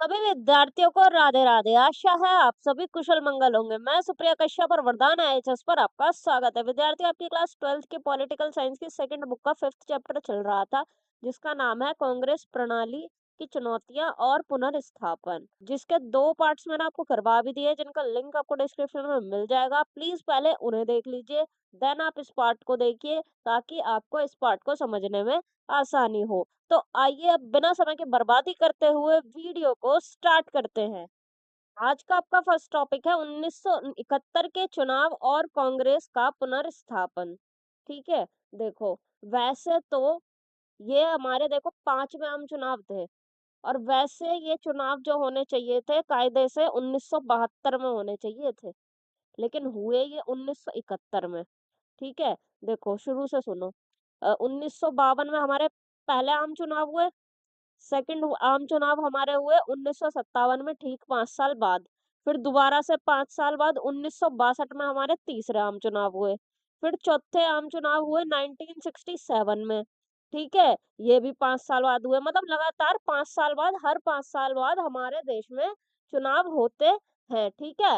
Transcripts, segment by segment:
सभी विद्यार्थियों को राधे राधे। आशा है आप सभी कुशल मंगल होंगे। मैं सुप्रिया कश्यप और वरदान IAS पर आपका स्वागत है। विद्यार्थी, आपकी क्लास 12th की पॉलिटिकल साइंस की सेकंड बुक का 5th चैप्टर चल रहा था, जिसका नाम है कांग्रेस प्रणाली की चुनौतियां और पुनर्स्थापन, जिसके 2 पार्ट्स मैंने आपको करवा भी दिए, जिनका लिंक आपको डिस्क्रिप्शन में मिल जाएगा। प्लीज पहले उन्हें देख लीजिए, देन आप इस पार्ट को देखिए, ताकि आपको इस पार्ट को समझने में आसानी हो। तो आइए अब बिना समय की बर्बादी करते हुए वीडियो को स्टार्ट करते हैं। आज का आपका फर्स्ट टॉपिक है 1971 के चुनाव और कांग्रेस का पुनर्स्थापन। ठीक है, देखो, वैसे तो ये हमारे देखो 5वें आम चुनाव थे, और वैसे ये चुनाव जो होने चाहिए थे कायदे से 1972 में होने चाहिए थे, लेकिन हुए ये 1971 में। ठीक है, देखो शुरू से सुनो। 1952 में हमारे पहले आम चुनाव हुए। सेकंड आम चुनाव हमारे हुए 1957 में, ठीक 5 साल बाद। फिर दोबारा से 5 साल बाद 1962 में हमारे तीसरे आम चुनाव हुए। फिर चौथे आम चुनाव हुए 1967 में। ठीक है, ये भी 5 साल बाद हुए। मतलब लगातार 5 साल बाद, हर 5 साल बाद हमारे देश में चुनाव होते हैं। ठीक है,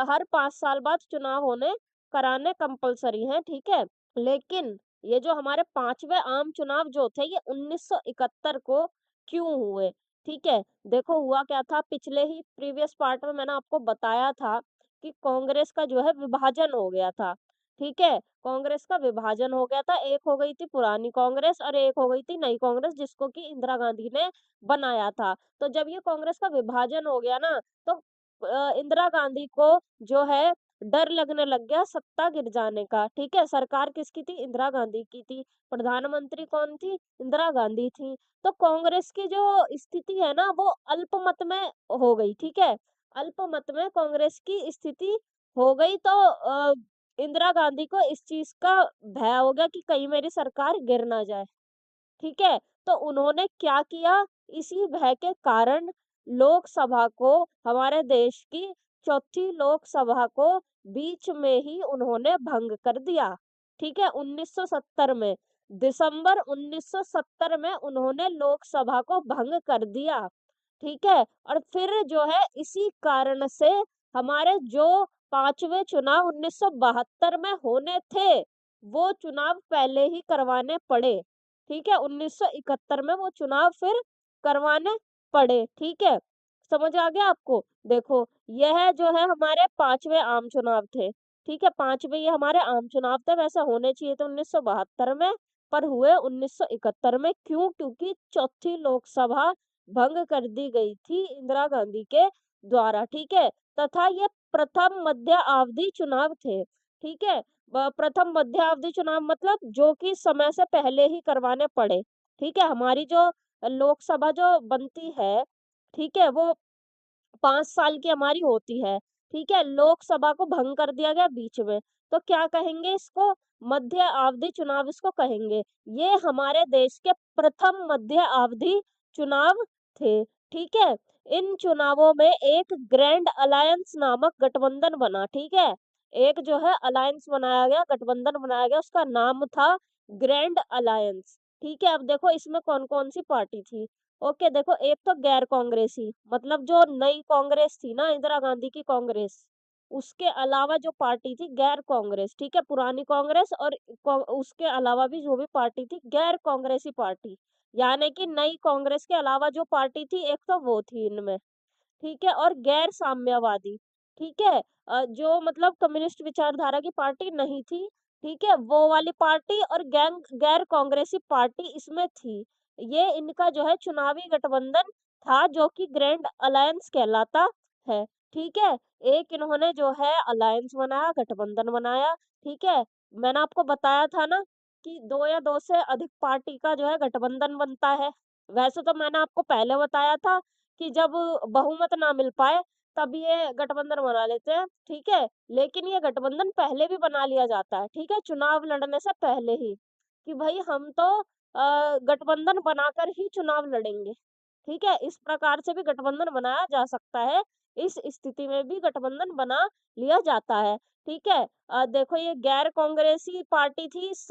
हर 5 साल बाद चुनाव होने कराने कंपलसरी है। ठीक है, लेकिन ये जो हमारे 5वें आम चुनाव जो थे, ये 1971 को क्यों हुए? ठीक है, देखो हुआ क्या था, पिछले ही प्रीवियस पार्ट में मैंने आपको बताया था कि कांग्रेस का जो है विभाजन हो गया था। ठीक है, कांग्रेस का विभाजन हो गया था, एक हो गई थी पुरानी कांग्रेस और एक हो गई थी नई कांग्रेस, जिसको कि इंदिरा गांधी ने बनाया था। तो जब ये कांग्रेस का विभाजन हो गया ना, तो इंदिरा गांधी को जो है डर लगने लग गया सत्ता गिर जाने का। ठीक है, सरकार किसकी थी? इंदिरा गांधी की थी। प्रधानमंत्री कौन थी? इंदिरा गांधी थी। तो कांग्रेस की जो स्थिति है ना, वो अल्पमत में हो गई। ठीक है, अल्पमत में कांग्रेस की स्थिति हो गई। तो इंदिरा गांधी को इस चीज का भय हो गया कि कहीं मेरी सरकार गिर ना जाए। ठीक है, तो उन्होंने क्या किया, इसी भय के कारण लोकसभा को, हमारे देश की चौथी लोकसभा को बीच में ही उन्होंने भंग कर दिया। ठीक है, 1970 में, दिसंबर 1970 में उन्होंने लोकसभा को भंग कर दिया। ठीक है, और फिर जो है इसी कारण से हमारे जो 5वें चुनाव 1972 में होने थे, वो चुनाव पहले ही करवाने पड़े। ठीक है, 1971 में वो चुनाव फिर करवाने पड़े। ठीक है, समझ आ गया आपको? देखो, यह जो है हमारे 5वें आम चुनाव थे। ठीक है, 5वें ये हमारे आम चुनाव थे। वैसे होने चाहिए थे 1972 में, पर हुए 1971 में। क्यों? क्योंकि चौथी लोकसभा भंग कर दी गई थी इंदिरा गांधी के द्वारा। ठीक है, तथा ये प्रथम मध्य अवधि चुनाव थे। ठीक है, प्रथम मध्य अवधि चुनाव मतलब जो कि समय से पहले ही करवाने पड़े। ठीक है, हमारी जो लोकसभा जो बनती है, ठीक है, वो 5 साल की हमारी होती है। ठीक है, लोकसभा को भंग कर दिया गया बीच में। तो क्या कहेंगे इसको? मध्य अवधि चुनाव इसको कहेंगे। ये हमारे देश के प्रथम मध्य अवधि चुनाव थे। ठीक है, इन चुनावों में एक ग्रैंड अलायंस नामक गठबंधन बना। ठीक है, एक जो है अलायंस बनाया गया, गठबंधन बनाया गया, उसका नाम था ग्रैंड अलायंस। ठीक है, अब देखो इसमें कौन कौन सी पार्टी थी। ओके, देखो, एक तो गैर कांग्रेसी, मतलब जो नई कांग्रेस थी ना, इंदिरा गांधी की कांग्रेस, उसके अलावा जो पार्टी थी गैर कांग्रेस। ठीक है, पुरानी कांग्रेस और उसके अलावा भी जो भी पार्टी थी गैर कांग्रेसी पार्टी, यानी कि नई कांग्रेस के अलावा जो पार्टी थी, एक तो वो थी इनमें। ठीक है, और गैर साम्यवादी। ठीक है, जो मतलब कम्युनिस्ट विचारधारा की पार्टी नहीं थी। ठीक है, वो वाली पार्टी और गैंग गैर कांग्रेसी पार्टी इसमें थी। ये इनका जो है चुनावी गठबंधन था, जो कि ग्रैंड अलायंस कहलाता है। ठीक है, एक इन्होंने जो है अलायंस बनाया, गठबंधन बनाया। ठीक है, मैंने आपको बताया था ना कि 2 या 2 से अधिक पार्टी का जो है गठबंधन बनता है। वैसे तो मैंने आपको पहले बताया था कि जब बहुमत ना मिल पाए, तब ये गठबंधन बना लेते हैं। ठीक है, लेकिन ये गठबंधन पहले भी बना लिया जाता है। ठीक है, चुनाव लड़ने से पहले ही, कि भाई हम तो गठबंधन बनाकर ही चुनाव लड़ेंगे। ठीक है, इस प्रकार से भी गठबंधन बनाया जा सकता है। इस स्थिति में भी गठबंधन बना लिया जाता है। ठीक है, देखो, ये गैर कांग्रेसी पार्टी थी इस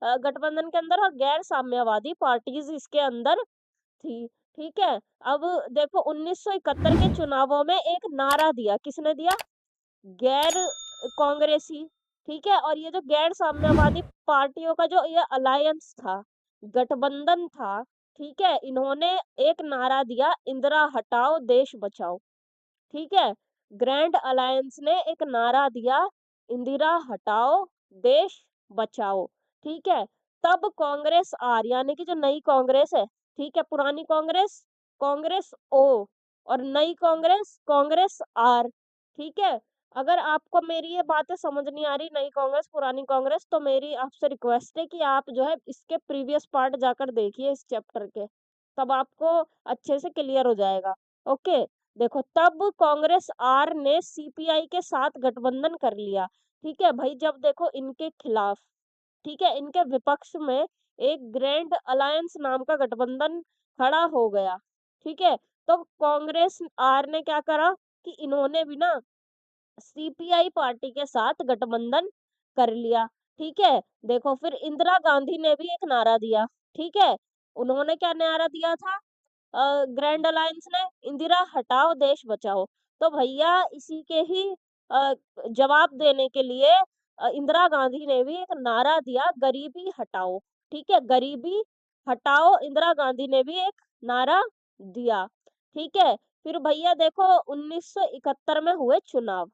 गठबंधन के अंदर, और गैर साम्यवादी पार्टीज इसके अंदर थी। ठीक है? अब देखो 1971 के चुनावों में एक नारा दिया, किसने दिया? गैर कांग्रेसी, ठीक है? और ये जो गैर साम्यवादी पार्टियों का जो ये अलायंस था, गठबंधन था, ठीक है? इन्होंने एक नारा दिया, इंदिरा हटाओ देश बचाओ। ठीक है? ग्रैंड अलायंस ने एक नारा दिया, इंदिरा हटाओ, देश बचाओ, ठीक है? तब कांग्रेस आर यानी कि जो नई कांग्रेस है, ठीक है? पुरानी कांग्रेस, कांग्रेस ओ और नई कांग्रेस, कांग्रेस आर, ठीक है? अगर आपको मेरी ये बातें समझ नहीं आ रही, नई कांग्रेस, पुरानी कांग्रेस, तो मेरी आपसे रिक्वेस्ट है कि आप जो है इसके प्रीवियस पार्ट जाकर देखिए इस चैप्टर के, तब आपको अच्छे से क्लियर हो जाएगा। ओके? देखो तब कांग्रेस आर ने सीपीआई के साथ गठबंधन कर लिया, ठीक है भाई? जब देखो इनके खिलाफ, ठीक है, इनके विपक्ष में एक ग्रैंड अलायंस नाम का गठबंधन खड़ा हो गया, ठीक है? तो कांग्रेस आर ने क्या करा कि इन्होंने भी ना सीपीआई पार्टी के साथ गठबंधन कर लिया, ठीक है? देखो फिर इंदिरा गांधी ने भी एक नारा दिया, ठीक है? उन्होंने क्या नारा दिया था? ग्रैंड अलायंस ने इंदिरा हटाओ देश बचाओ। तो भैया इसी के ही अ, जवाब देने के लिए इंदिरा गांधी ने भी एक नारा दिया, गरीबी हटाओ, ठीक है? गरीबी हटाओ, इंदिरा गांधी ने भी एक नारा दिया, ठीक है? फिर भैया देखो 1971 में हुए चुनाव,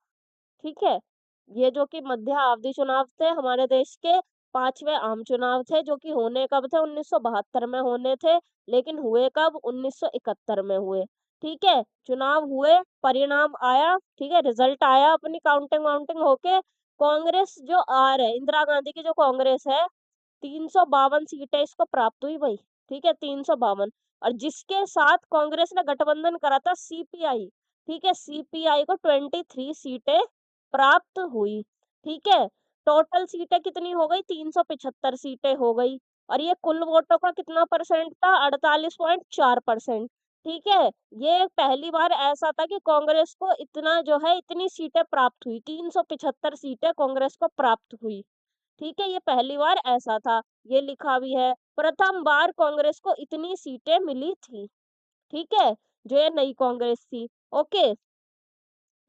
ठीक है? ये जो कि मध्यावधि चुनाव थे, हमारे देश के 5वें आम चुनाव थे, जो कि होने कब थे? 1972 में होने थे, लेकिन हुए कब? 1971 में हुए, ठीक है? चुनाव हुए, परिणाम आया, ठीक है? रिजल्ट आया, अपनी काउंटिंग वाउंटिंग होके कांग्रेस जो आर है, इंदिरा गांधी की जो कांग्रेस है, 352 सीटें इसको प्राप्त हुई भई, ठीक है? 352 और जिसके साथ कांग्रेस ने गठबंधन करा था सीपीआई, ठीक है? सीपीआई को 23 सीटें प्राप्त हुई, ठीक है? टोटल सीटें कितनी हो गई? 375 सीटें हो गई और ये कुल वोटों का कितना परसेंट था? 48.4%, ठीक है? ये पहली बार ऐसा था कि कांग्रेस को इतना जो है इतनी सीटें प्राप्त हुई, 375 सीटें कांग्रेस को प्राप्त हुई, ठीक है? ये पहली बार ऐसा था, ये लिखा भी है, प्रथम बार कांग्रेस को इतनी सीटें मिली थी, ठीक है? जो ये नई कांग्रेस थी, ओके?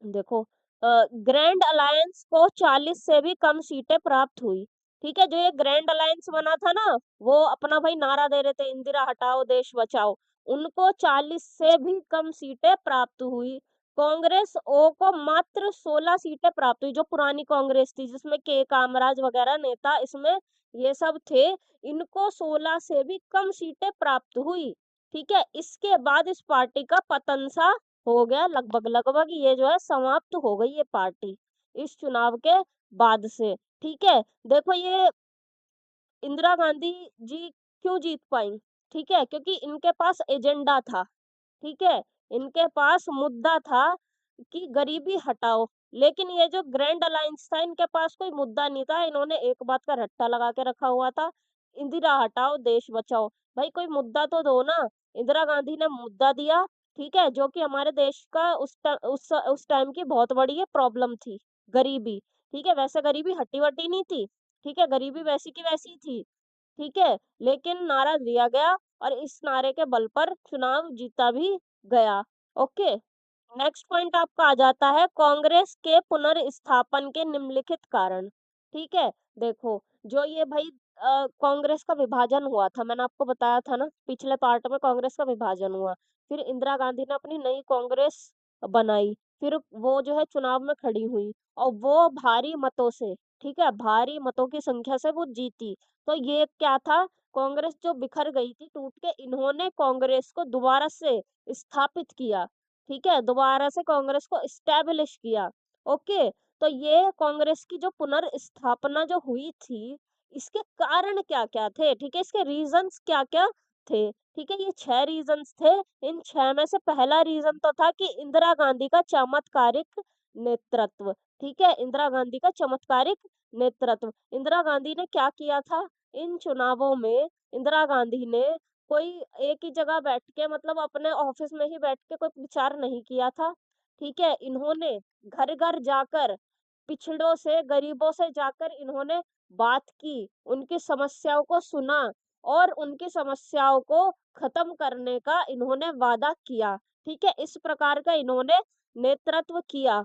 देखो ग्रैंड अलायंस को 40 से भी कम सीटें प्राप्त हुई, ठीक है? जो ये ग्रैंड अलायंस बना था ना, वो अपना भाई नारा दे रहे थे इंदिरा हटाओ देश बचाओ, उनको 40 से भी कम सीटें प्राप्त हुई। कांग्रेस ओ को मात्र 16 सीटें प्राप्त हुई, जो पुरानी कांग्रेस थी जिसमें के कामराज वगैरह नेता इसमें ये सब थे, इनको 16 से भी कम सीटें प्राप्त हुई, ठीक है? इसके बाद इस पार्टी का पतन सा हो गया, लगभग-लगभग ये जो है समाप्त हो गई ये पार्टी, इस चुनाव के बाद से, ठीक है? देखो ये इंदिरा गांधी जी क्यों जीत पाईं, ठीक है? क्योंकि इनके पास एजेंडा था, ठीक है? इनके पास मुद्दा था कि गरीबी हटाओ, लेकिन ये जो ग्रैंड अलायंस था इनके पास कोई मुद्दा नहीं था, इन्होंने एक बात का रट्टा लगा के रखा हुआ था, इंदिरा हटाओ देश बचाओ। भाई कोई मुद्दा तो दो ना, इंदिरा गांधी ने मुद्दा दिया, ठीक है? जो कि हमारे देश का उस टाइम की बहुत बड़ी ये प्रॉब्लम थी, गरीबी, ठीक है? वैसे गरीबी हटी-वटी नहीं थी, ठीक है? गरीबी वैसी की वैसी थी, ठीक है? लेकिन नारा दिया गया और इस नारे के बल पर चुनाव जीता भी गया, ओके? नेक्स्ट पॉइंट आपका आ जाता है कांग्रेस के पुनर्स्थापन के निम्नलिखित कारण, ठीक है? देखो, जो ये भाई कांग्रेस का विभाजन हुआ था, मैंने आपको बताया था ना पिछले पार्ट में कांग्रेस का विभाजन हुआ, फिर इंदिरा गांधी ने अपनी नई कांग्रेस बनाई, फिर वो जो है चुनाव में खड़ी हुई और वो भारी मतों से, ठीक है? भारी मतों की संख्या से वो जीती, तो ये क्या था? कांग्रेस जो बिखर गई थी, टूट के, इन्होंने कांग्रेस को दोबारा से स्थापित किया, ठीक है? दोबारा से कांग्रेस को एस्टैब्लिश किया, ओके? तो ये कांग्रेस की जो पुनर्स्थापना जो हुई थी, इसके कारण क्या-क्या थे, ठीक है? इसके रीज़न्स क्या-क्या थे, ठीक है? ये 6 रीज़न्स थे, इन 6 में से पहला रीज़न तो था कि इंदिरा गांधी का चमत्कारिक नेतृत्व, ठीक है? इंदिरा गांधी का चमत्कारिक नेतृत्व। इंदिरा गांधी ने क्या किया था? इन चुनावों में इंदिरा गांधी ने कोई एक ही जगह बैठ के मतलब अपने ऑफिस में ही बैठ के कोई विचार नहीं किया था, ठीक है? इन्होंने घर-घर जाकर, पिछड़ों से, गरीबों से जाकर इन्होंने बात की, उनकी समस्याओं को सुना, और उनकी समस्याओं को खत्म करने का इन्होंने वादा किया। ठीक है? इस प्रकार का इन्होंने नेतृत्व किया।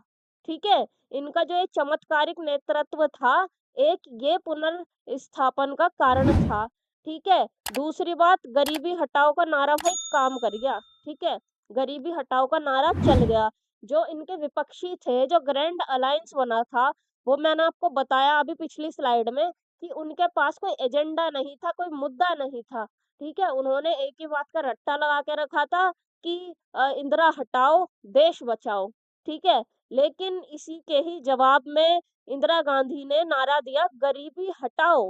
ठीक है? इनका जो ये चमत्कारिक नेतृत्व था, एक ये पुनर्स्थापन का कारण था। ठीक है? दूसरी बात, गरीबी हटाओ का नारा भाई काम कर गया। ठीक है? गरीबी हटाओ का नारा चल गया। जो इनके विपक्षी थे, जो ग्रैंड अलायंस बना था, वो मैंने आपको बताया अभी पिछली स्लाइड में कि उनके पास कोई एजेंडा नहीं था, कोई मुद्दा नहीं था। ठीक है? उन्होंने एक ही बात का रट्टा लगा के रखा था कि इंदिरा हटाओ, देश बचाओ। ठीक है? लेकिन इसी के ही जवाब में इंदिरा गांधी ने नारा दिया, गरीबी हटाओ।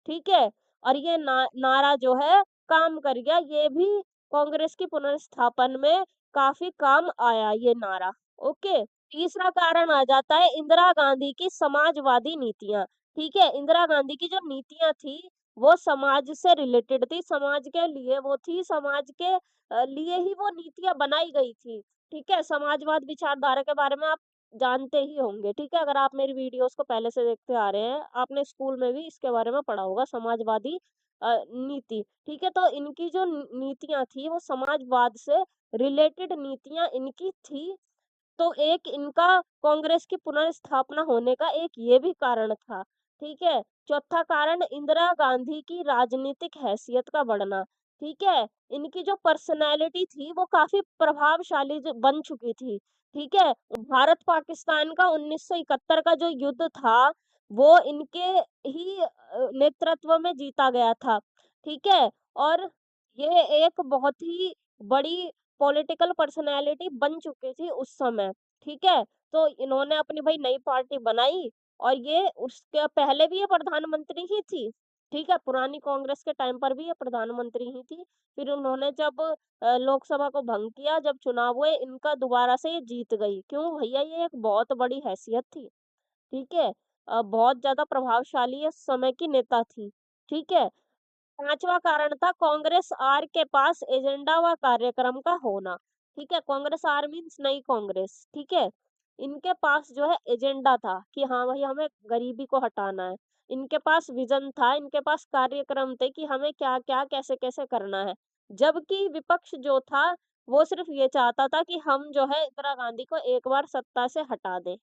ठीक है? और ये नारा जो है काम कर गया। ये भी कांग्रेस की पुनर्स्थापन में काफ़ी काम आया ये नारा। ओके? तीसरा कारण आ जाता है इंदिरा गांधी की समाजवादी नीतियाँ। ठीक है? इंदिरा गांधी की जो नीतियाँ थी, वो समाज से रिलेटेड थी, समाज के लिए वो थी, समाज के लिए ही वो नीतियाँ बनाई गई थी। ठीक है? समाजवाद विचारधारा के बारे में आप जानते ही होंगे। ठीक है? अगर आप मेरी वीडियोज़ को पहले से देखते आ रहे हैं, आपने स्कूल में भी इसके बारे में पढ़ा होगा, समाजवादी नीति। ठीक है? तो इनकी जो नीतियाँ थी, वो समाजवाद से रिलेटेड नीतियाँ इनकी थी। तो एक इनका कांग्रेस की पुनर्स्थापना होने का एक ये भी कारण था। ठीक है? चौथा कारण इंदिरा गांधी की राजनीतिक हैसियत का बढ़ना। ठीक है? इनकी जो पर्सनैलिटी थी वो काफ़ी प्रभावशाली बन चुकी थी। ठीक है? भारत-पाकिस्तान का 1971 का जो युद्ध था, वो इनके ही नेतृत्व में जीता गया था। ठीक है? और ये एक बहुत ही बड़ी पॉलिटिकल पर्सनैलिटी बन चुकी थी उस समय। ठीक है? तो इन्होंने अपनी भई नई पार्टी बनाई और ये उसके पहले भी ये प्रधानमंत्री ही थी। ठीक है? पुरानी कांग्रेस के टाइम पर भी ये प्रधानमंत्री ही थी। फिर उन्होंने जब लोकसभा को भंग किया, जब चुनाव हुए, इनका दोबारा से ये जीत गई। क्यों भैया? ये एक बहुत बड़ी हैसियत थी। ठीक है? बहुत ज़्यादा प्रभावशाली उस समय की नेता थी। ठीक है? पाँचवाँ कारण था कांग्रेस आर के पास एजेंडा व कार्यक्रम का होना। ठीक है? कांग्रेस आर मीन्स नई कांग्रेस। ठीक है? इनके पास जो है एजेंडा था कि हाँ भाई हमें गरीबी को हटाना है। इनके पास विज़न था, इनके पास कार्यक्रम थे कि हमें क्या-क्या, कैसे-कैसे करना है। जबकि विपक्ष जो था, वो सिर्फ़ ये चाहता था कि हम जो है इंदिरा गांधी को एक बार सत्ता से हटा दें।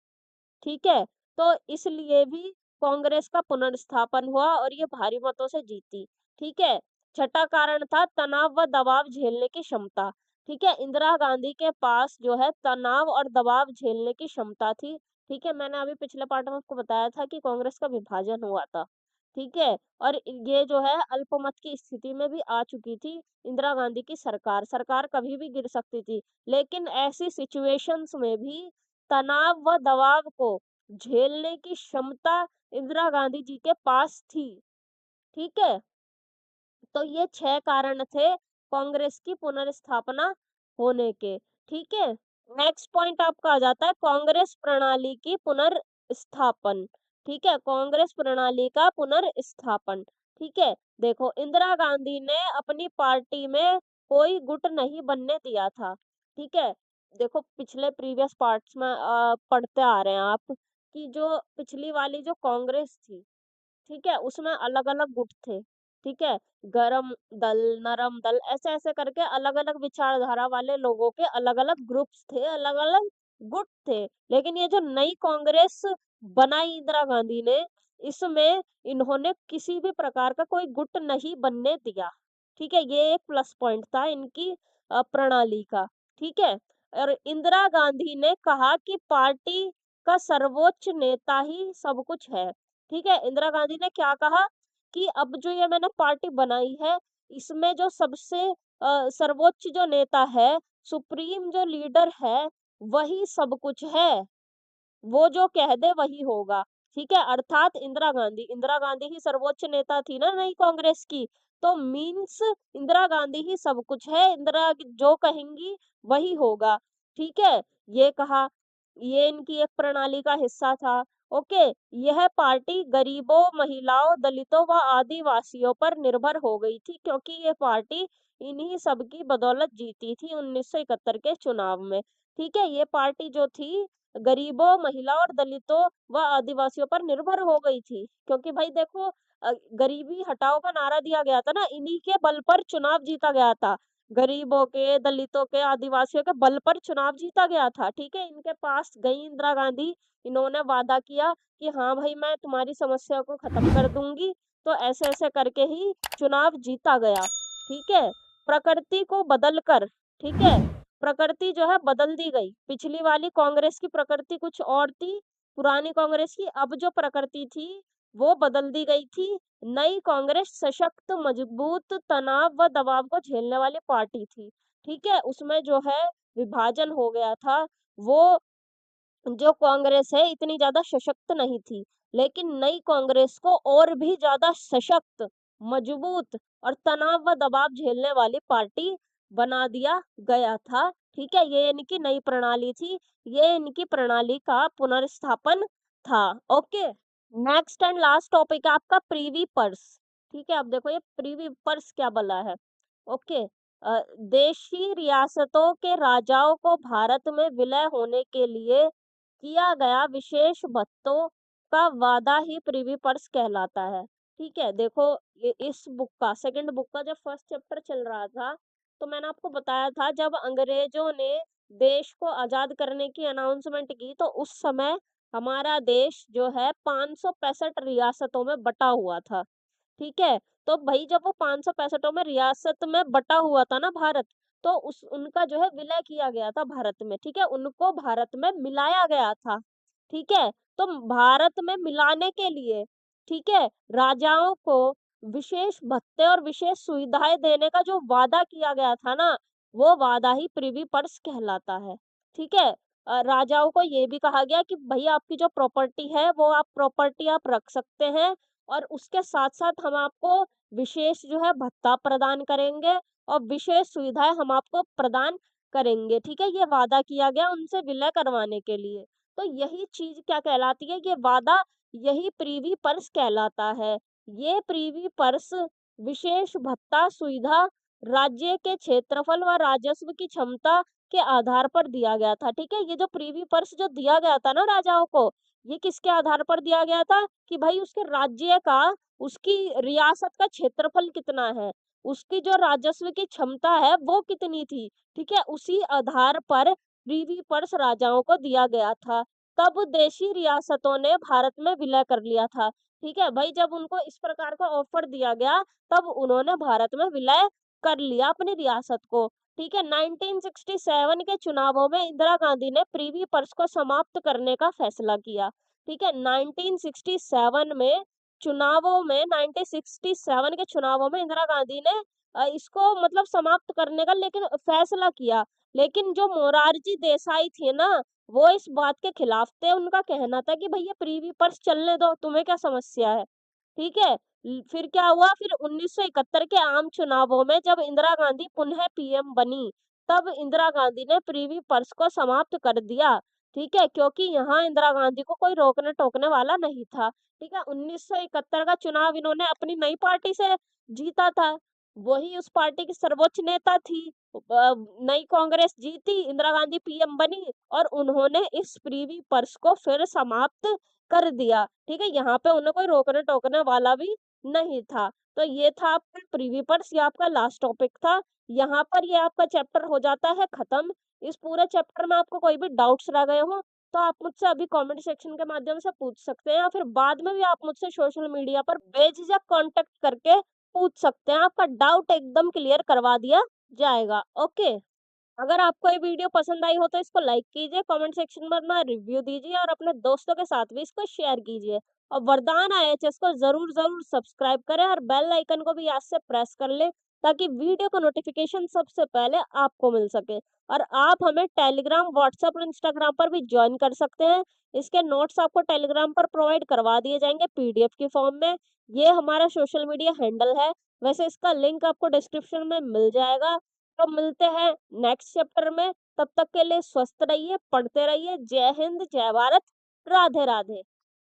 ठीक है? तो इसलिए भी कांग्रेस का पुनर्स्थापन हुआ और ये भारी मतों से जीती। ठीक है? छठा कारण था तनाव व दबाव झेलने की क्षमता। ठीक है? इंदिरा गांधी के पास जो है तनाव और दबाव झेलने की क्षमता थी। ठीक है? मैंने अभी पिछले पार्ट में आपको बताया था कि कांग्रेस का विभाजन हुआ था। ठीक है? और ये जो है अल्पमत की स्थिति में भी आ चुकी थी इंदिरा गांधी की सरकार। सरकार कभी भी गिर सकती थी। लेकिन ऐसी सिचुएशंस में भी तनाव व दबाव को झेलने की क्षमता इंदिरा गांधी जी के पास थी। ठीक है? तो ये 6 कारण थे कांग्रेस की पुनर्स्थापना होने के। ठीक है? नेक्स्ट पॉइंट आपका आ जाता है कांग्रेस प्रणाली की पुनर्स्थापन। ठीक है? कांग्रेस प्रणाली का पुनर्स्थापन। ठीक है? देखो इंदिरा गांधी ने अपनी पार्टी में कोई गुट नहीं बनने दिया था। ठीक है? देखो पिछले प्रीवियस पार्ट्स में पढ़ते आ रहे हैं आप कि जो पिछली वाली जो कांग्रेस थी, ठीक है? उसमें अलग-अलग गुट थे, ठीक है? गरम दल, नरम दल ऐसे-ऐसे करके अलग-अलग विचारधारा वाले लोगों के अलग-अलग ग्रुप्स थे, अलग-अलग गुट थे। लेकिन ये जो नई कांग्रेस बनाई इंदिरा गांधी ने, इसमें इन्होंने किसी भी प्रकार का कोई गुट नहीं बनने दिया, ठीक है? ये एक प्लस पॉइंट था इनकी प्रणाली का, ठीक है? और इंदिरा गांधी ने कहा कि पार्टी का सर्वोच्च नेता ही सब कुछ है। ठीक है? इंदिरा गांधी ने क्या कहा कि अब जो ये मैंने पार्टी बनाई है, इसमें जो सबसे सर्वोच्च जो नेता है, सुप्रीम जो लीडर है, वही सब कुछ है। वो जो कह दे वही होगा, ठीक है? अर्थात इंदिरा गांधी ही सर्वोच्च नेता थी ना नई कांग्रेस की, तो मीन्स इंदिरा गांधी ही सब कुछ है, इंदिरा जो कहेंगी वही होगा, ठीक है? ये कहा, ये इनकी एक प्रणाली का हिस्सा था। ओके, यह पार्टी गरीबों, महिलाओं, दलितों व आदिवासियों पर निर्भर हो गई थी क्योंकि ये पार्टी इन्हीं सब की बदौलत जीती थी 1971 के चुनाव में। ठीक है? ये पार्टी जो थी गरीबों, महिलाओं और दलितों व आदिवासियों पर निर्भर हो गई थी। क्योंकि भाई देखो गरीबी हटाओ का नारा दिया गया था ना, इन्हीं के बल पर चुनाव जीता गया था। गरीबों के, दलितों के, आदिवासियों के बल पर चुनाव जीता गया था, ठीक है? इनके पास गई इंदिरा गांधी, इन्होंने वादा किया कि हाँ भाई मैं तुम्हारी समस्या को खत्म कर दूंगी, तो ऐसे-ऐसे करके ही चुनाव जीता गया, ठीक है? प्रकृति को बदलकर, ठीक है? प्रकृति जो है बदल दी गई। पिछली वाली कांग्रेस की प्रकृति कुछ और थी, पुरानी कांग्रेस की अब जो प्रकृति थी, वो बदल दी गई थी। नई कांग्रेस सशक्त, मजबूत, तनाव व दबाव को झेलने वाली पार्टी थी, ठीक है? उसमें जो है विभाजन हो गया था, वो जो कांग्रेस है इतनी ज़्यादा सशक्त नहीं थी, लेकिन नई कांग्रेस को और भी ज़्यादा सशक्त, मजबूत और तनाव व दबाव झेलने वाली पार्टी बना दिया गया था, ठीक है? ये इनकी नई प्रणाली थी, ये इनकी प्रणाली का पुनर्स्थापन था, okay? Next and last topic है आपका प्रीवी पर्स, ठीक है? अब देखो ये प्रीवी पर्स क्या बोला है, ओके? देशी रियासतों के राजाओं को भारत में विलय होने के लिए किया गया विशेष भत्तों का वादा ही प्रिवी पर्स कहलाता है, ठीक है? देखो ये इस बुक का सेकंड बुक का जब फर्स्ट चैप्टर चल रहा था, तो मैंने आपको बताया था जब अंग्रेजों ने देश को आज़ाद करने की अनाउंसमेंट की, तो उस समय हमारा देश जो है 565 रियासतों में बँटा हुआ था। ठीक है? तो भई जब वो 565 में रियासत में बँटा हुआ था ना भारत, तो उस उनका जो है विलय किया गया था भारत में, ठीक है? उनको भारत में मिलाया गया था, ठीक है? तो भारत में मिलाने के लिए, ठीक है? राजाओं को विशेष भत्ते और विशेष सुविधाएँ देने का जो वादा किया गया था ना, वो वादा ही प्रिवी पर्स कहलाता है, ठीक है? राजाओं को ये भी कहा गया कि भई आपकी जो प्रॉपर्टी है, वो आप प्रॉपर्टी आप रख सकते हैं और उसके साथ-साथ हम आपको विशेष जो है भत्ता प्रदान करेंगे और विशेष सुविधाएँ हम आपको प्रदान करेंगे, ठीक है? ये वादा किया गया उनसे विलय करवाने के लिए। तो यही चीज़ क्या कहलाती है, ये वादा यही प्रीवी पर्स कहलाता है। ये प्रीवी पर्स विशेष भत्ता सुविधा राज्य के क्षेत्रफल व राजस्व की क्षमता के आधार पर दिया गया था, ठीक है? ये जो प्रीवी पर्स जो दिया गया था ना राजाओं को, ये किसके आधार पर दिया गया था? कि भाई उसके राज्य का, उसकी रियासत का क्षेत्रफल कितना है, उसकी जो राजस्व की क्षमता है वो कितनी थी, ठीक है? उसी आधार पर प्रीवी पर्स राजाओं को दिया गया था। तब देशी रियासतों ने भारत में विलय कर लिया था, ठीक है? भाई जब उनको इस प्रकार का ऑफर दिया गया, तब उन्होंने भारत में विलय कर लिया अपनी रियासत को, ठीक है? 1967 के चुनावों में इंदिरा गांधी ने प्रीवी पर्स को समाप्त करने का फैसला किया। ठीक है, 1967 में 1967 के चुनावों में इंदिरा गांधी ने इसको मतलब समाप्त करने का लेकिन फैसला किया। लेकिन जो मोरारजी देसाई थे ना, वो इस बात के खिलाफ थे। उनका कहना था कि भैया प्रीवी पर्स चलने दो, तुम्हें क्या समस्या है? ठीक है? फिर क्या हुआ? फिर 1971 के आम चुनावों में जब इंदिरा गांधी पुनः पीएम बनी, तब इंदिरा गांधी ने प्रीवी पर्स को समाप्त कर दिया। ठीक है? क्योंकि यहाँ इंदिरा गांधी को कोई रोकने-टोकने वाला नहीं था। ठीक है? 1971 का चुनाव इन्होंने अपनी नई पार्टी से जीता था। वही उस पार्टी की सर्वोच्च नेता थी। नई कांग्रेस जीती, इंदिरा गांधी पीएम बनी और उन्होंने इस प्रीवी पर्स को फिर समाप्त कर दिया। ठीक है? यहाँ पे उन्हें कोई रोकने-टोकने वाला भी नहीं था। तो ये था आपका प्रीवी पर्स, ये आपका लास्ट टॉपिक था। यहाँ पर ये आपका चैप्टर हो जाता है खत्म। इस पूरे चैप्टर में आपको कोई भी डाउट्स रह गए हों, तो आप मुझसे अभी कमेंट सेक्शन के माध्यम से पूछ सकते हैं या फिर बाद में भी आप मुझसे सोशल मीडिया पर बेझिझक कॉन्टैक्ट करके पूछ सकते हैं। आपका डाउट एकदम क्लियर करवा दिया जाएगा। ओके? अगर आपको ये वीडियो पसंद आई हो तो इसको लाइक कीजिए, कमेंट सेक्शन में अपना रिव्यू दीजिए और अपने दोस्तों के साथ भी इसको शेयर कीजिए। और वरदान आईएचएस को ज़रूर सब्सक्राइब करें और बेल आइकन को भी आज से प्रेस कर लें ताकि वीडियो का नोटिफिकेशन सबसे पहले आपको मिल सके। और आप हमें टेलीग्राम, व्हाट्सएप और इंस्टाग्राम पर भी ज्वाइन कर सकते हैं। इसके नोट्स आपको टेलीग्राम पर प्रोवाइड करवा दिए जाएंगे पीडीएफ के फॉर्म में। ये हमारा सोशल मीडिया हैंडल है। वैसे इसका लिंक आपको डिस्क्रिप्शन में मिल जाएगा। तो मिलते हैं नेक्स्ट चैप्टर में, तब तक के लिए स्वस्थ रहिए, पढ़ते रहिए। जय हिंद, जय भारत, राधे राधे।